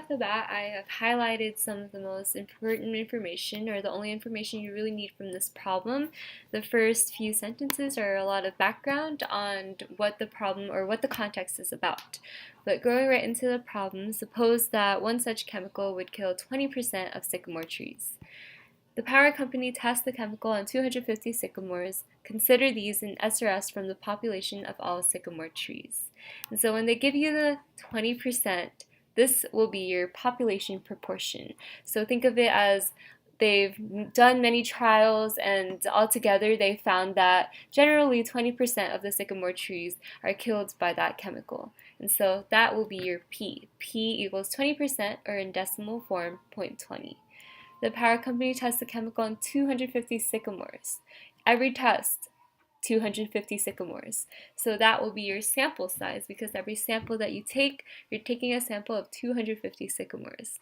the bat, I have highlighted some of the most important information, or the only information you really need from this problem. The first few sentences are a lot of background on what the problem or what the context is about. But going right into the problem, suppose that one such chemical would kill 20% of sycamore trees. The power company tests the chemical on 250 sycamores. Consider these an SRS from the population of all sycamore trees. And so when they give you the 20%, this will be your population proportion. So think of it as they've done many trials, and altogether they found that generally 20% of the sycamore trees are killed by that chemical. And so that will be your P. P equals 20%, or in decimal form, 0.20. The power company tests the chemical on 250 sycamores. Every test, 250 sycamores. So that will be your sample size, because every sample that you take, you're taking a sample of 250 sycamores.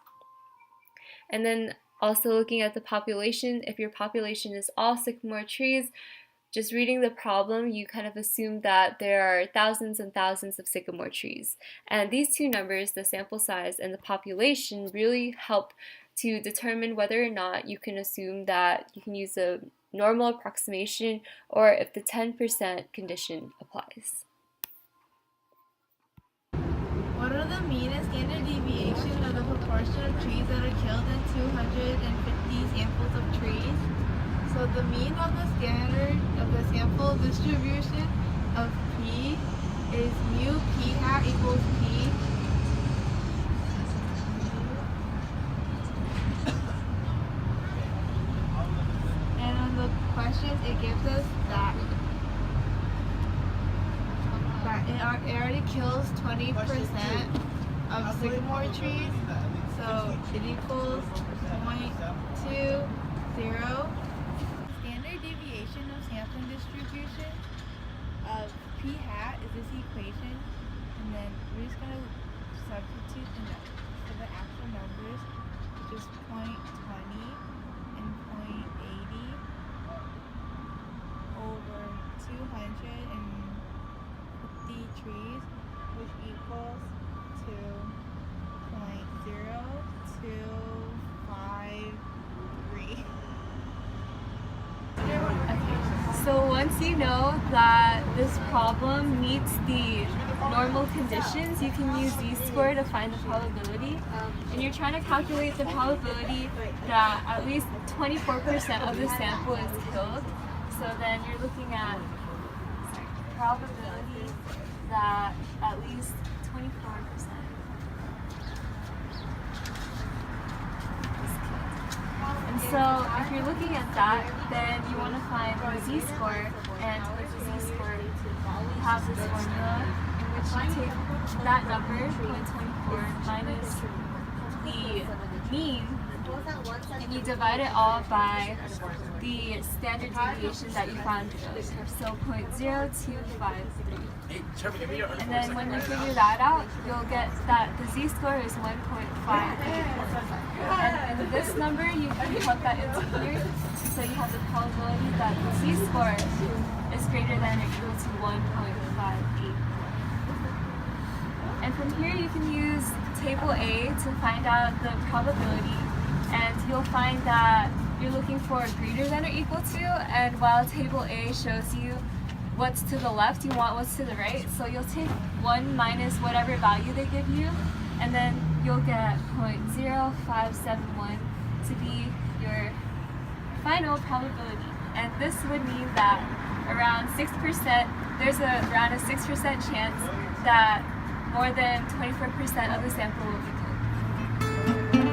And then also looking at the population, if your population is all sycamore trees, just reading the problem, you kind of assume that there are thousands and thousands of sycamore trees. And these two numbers, the sample size and the population, really help to determine whether or not you can assume that you can use a normal approximation, or if the 10% condition applies. What are the mean and standard deviation of the proportion of trees that are killed in 250 samples of trees? So the mean of the standard of the sample distribution of P is mu P hat equals P. And on the questions, it gives us that it already kills 20% of sycamore trees, so it equals 0.20. Standard deviation of sampling distribution of P hat is this equation, and then we're just going to substitute for the actual numbers, which is 0.20 and 0.80 over 250 trees, which equals to 0.0253. So once you know that this problem meets the normal conditions, you can use z-score to find the probability. And you're trying to calculate the probability that at least 24% of the sample is killed. So then you're looking at probability that at least 24% is killed. And so if you're looking at that, then you want to find the z-score, and with the z-score, we have this formula in which you take that number, 0.24, minus the mean, and you divide it all by the standard deviation that you found, so 0.0253. And then when you figure that out, you'll get that the z-score is 1.58. And in this number, you can plug that into here, so you have the probability that the z-score is greater than or equal to 1.58. And from here, you can use table A to find out the probability, and you'll find that you're looking for greater than or equal to, and while table A shows you what's to the left, you want what's to the right. So you'll take 1 minus whatever value they give you, and then you'll get 0.0571 to be your final probability. And this would mean that around 6%, there's around a 6% chance that more than 24% of the sample will be killed.